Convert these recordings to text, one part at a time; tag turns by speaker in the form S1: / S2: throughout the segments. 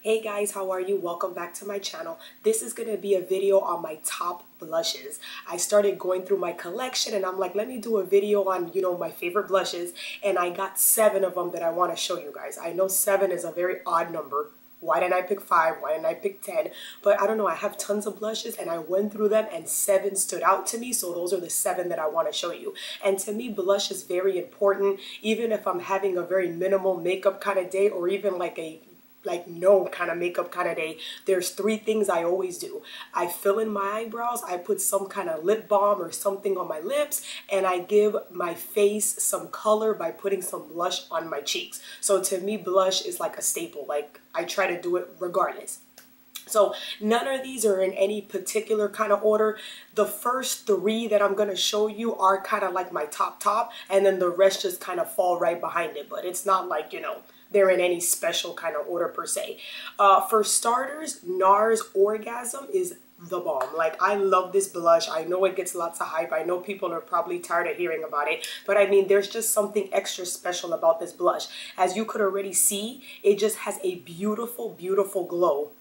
S1: Hey guys, how are you? Welcome back to my channel. This is going to be a video on my top blushes. I started going through my collection and I'm like, let me do a video on, my favorite blushes. And I got 7 of them that I want to show you guys. I know 7 is a very odd number. Why didn't I pick 5? Why didn't I pick 10? But I don't know. I have tons of blushes and I went through them and 7 stood out to me. So those are the 7 that I want to show you. And to me, blush is very important. Even if I'm having a very minimal makeup kind of day or even like no kind of makeup kind of day, there's 3 things I always do. I fill in my eyebrows, I put some kind of lip balm or something on my lips, and I give my face some color by putting some blush on my cheeks. So to me, blush is like a staple. Like I try to do it regardless. So none of these are in any particular kind of order. The first 3 that I'm going to show you are kind of like my top, and then the rest just kind of fall right behind it. But it's not like, they're in any special kind of order per se. For starters, NARS Orgasm is the bomb. Like, I love this blush. I know it gets lots of hype. I know people are probably tired of hearing about it, but I mean, there's just something extra special about this blush. As you could already see, it just has a beautiful, beautiful glow.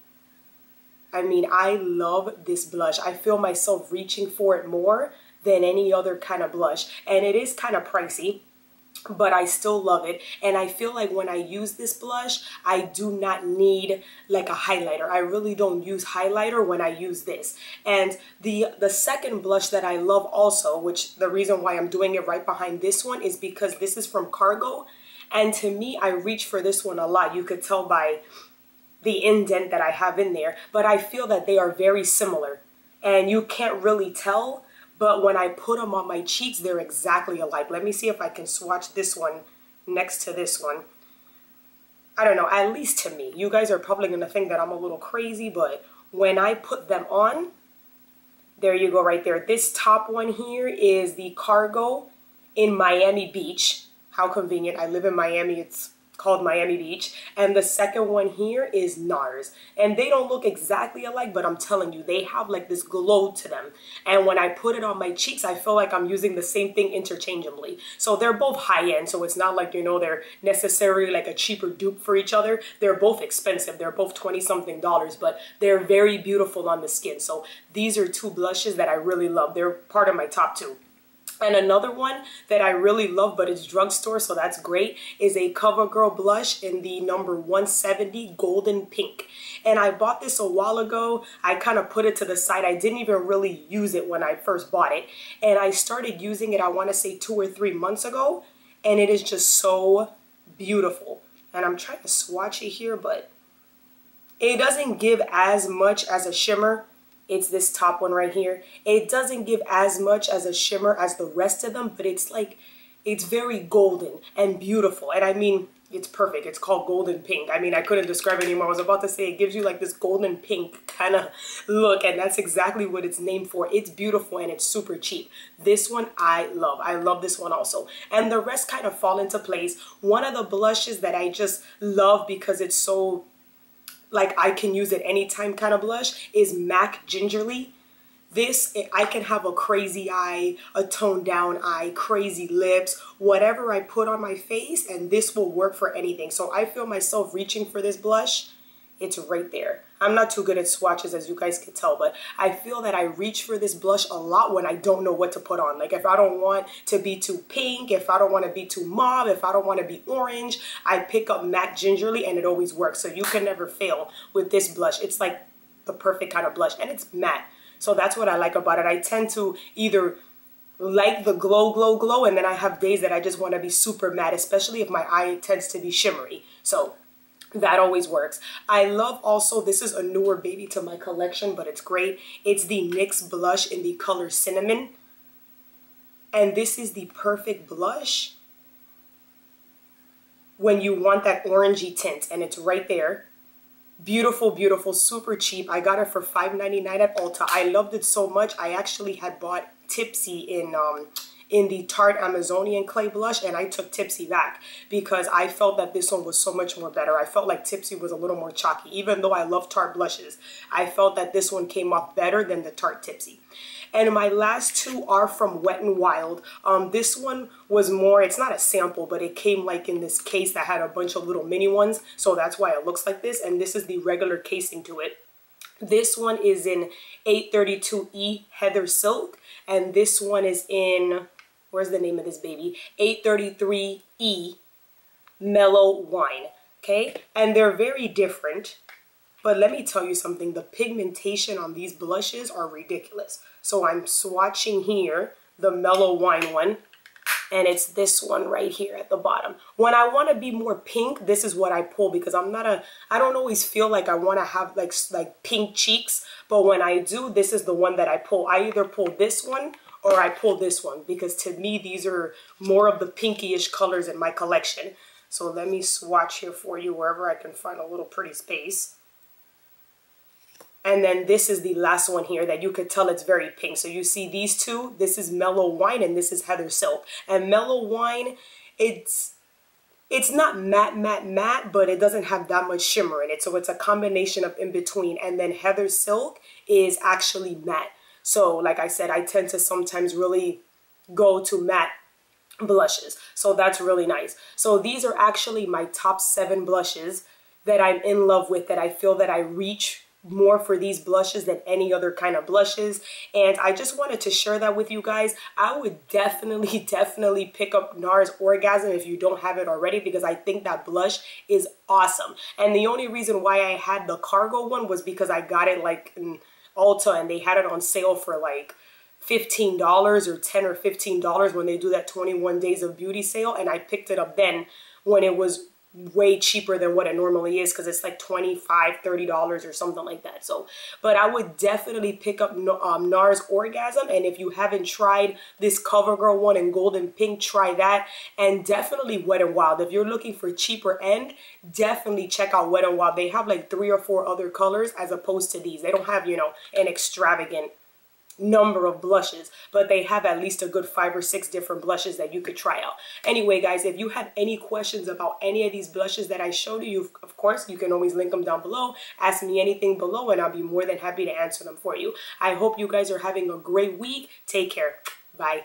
S1: I mean, I love this blush. I feel myself reaching for it more than any other kind of blush, and it is kind of pricey, but I still love it. And I feel like when I use this blush, I do not need like a highlighter. I really don't use highlighter when I use this. And the second blush that I love also, which the reason why I'm doing it right behind this one is because this is from Cargo. And to me, I reach for this one a lot. You could tell by the indent that I have in there, but I feel that they are very similar and you can't really tell. But when I put them on my cheeks, they're exactly alike. Let me see if I can swatch this one next to this one. I don't know, at least to me. You guys are probably going to think that I'm a little crazy, but when I put them on, there you go right there. This top one here is the Cargo in Miami Beach. How convenient. I live in Miami. It's called Miami Beach. And the second one here is NARS. And they don't look exactly alike, but I'm telling you, they have like this glow to them. And when I put it on my cheeks, I feel like I'm using the same thing interchangeably. So they're both high-end. So it's not like, they're necessarily like a cheaper dupe for each other. They're both expensive. They're both $20-something, but they're very beautiful on the skin. So these are 2 blushes that I really love. They're part of my top 2. And another one that I really love, but it's drugstore, so that's great, is a CoverGirl blush in the number 170 Golden Pink. And I bought this a while ago. I kind of put it to the side. I didn't even really use it when I first bought it. And I started using it, I want to say 2 or 3 months ago. And it is just so beautiful. And I'm trying to swatch it here, but it doesn't give as much as a shimmer. It's this top one right here. It doesn't give as much as a shimmer as the rest of them, but it's like, it's very golden and beautiful. And I mean, it's perfect. It's called Golden Pink. I mean, I couldn't describe it anymore. I was about to say it gives you like this golden pink kind of look, and that's exactly what it's named for. It's beautiful and it's super cheap. This one I love. I love this one also. And the rest kind of fall into place. One of the blushes that I just love because it's so, like, I can use it anytime kind of blush is MAC Gingerly. This, I can have a crazy eye, a toned down eye, crazy lips, whatever I put on my face, and this will work for anything. So I feel myself reaching for this blush. It's right there. I'm not too good at swatches, as you guys can tell, but I feel that I reach for this blush a lot when I don't know what to put on. Like if I don't want to be too pink, if I don't want to be too mauve, if I don't want to be orange, I pick up MAC Gingerly and it always works. So you can never fail with this blush. It's like the perfect kind of blush and it's matte. So that's what I like about it. I tend to either like the glow, and then I have days that I just want to be super matte, especially if my eye tends to be shimmery. So that always works. I love also, this is a newer baby to my collection, but it's great. It's the NYX blush in the color Cinnamon. And this is the perfect blush when you want that orangey tint, and it's right there. Beautiful, beautiful, super cheap. I got it for $5.99 at Ulta. I loved it so much. I actually had bought Tipsy in the Tarte Amazonian clay blush, and I took Tipsy back because I felt that this one was so much more better. I felt like Tipsy was a little more chalky. Even though I love Tarte blushes, I felt that this one came off better than the Tarte Tipsy. And my last two are from Wet n Wild. This one was more, it's not a sample, but it came like in this case that had a bunch of little mini ones. So that's why it looks like this. And this is the regular casing to it. This one is in 832E Heather Silk. And this one is in, where's the name of this baby? 833E Mellow Wine. Okay, and they're very different, but let me tell you something, the pigmentation on these blushes are ridiculous. So I'm swatching here the Mellow Wine one, and it's this one right here at the bottom. When I want to be more pink, this is what I pull, because I don't always feel like I want to have like pink cheeks, but when I do, this is the one that I pull. I either pull this one or I pull this one, because to me, these are more of the pinky-ish colors in my collection. So let me swatch here for you wherever I can find a little pretty space. And then this is the last one here that you could tell it's very pink. So you see these two, this is Mellow Wine and this is Heather Silk. And Mellow Wine, it's not matte, but it doesn't have that much shimmer in it. So it's a combination of in between. And then Heather Silk is actually matte. So like I said, I tend to sometimes really go to matte blushes. So that's really nice. So these are actually my top 7 blushes that I'm in love with, that I feel that I reach more for these blushes than any other kind of blushes. And I just wanted to share that with you guys. I would definitely pick up NARS Orgasm if you don't have it already, because I think that blush is awesome. And the only reason why I had the cargo one was because I got it like in Ulta and they had it on sale for like $15 or $10 or $15 when they do that 21 days of beauty sale. And I picked it up then when it was way cheaper than what it normally is, because it's like $25, $30 or something like that. So, but I would definitely pick up NARS Orgasm. And if you haven't tried this CoverGirl one in golden pink, try that. And definitely Wet n Wild. If you're looking for cheaper end, definitely check out Wet n Wild. They have like 3 or 4 other colors as opposed to these. They don't have, you know, an extravagant number of blushes, but they have at least a good 5 or 6 different blushes that you could try out. Anyway, guys, if you have any questions about any of these blushes that I showed you, of course, you can always link them down below. Ask me anything below and I'll be more than happy to answer them for you. I hope you guys are having a great week. Take care. Bye.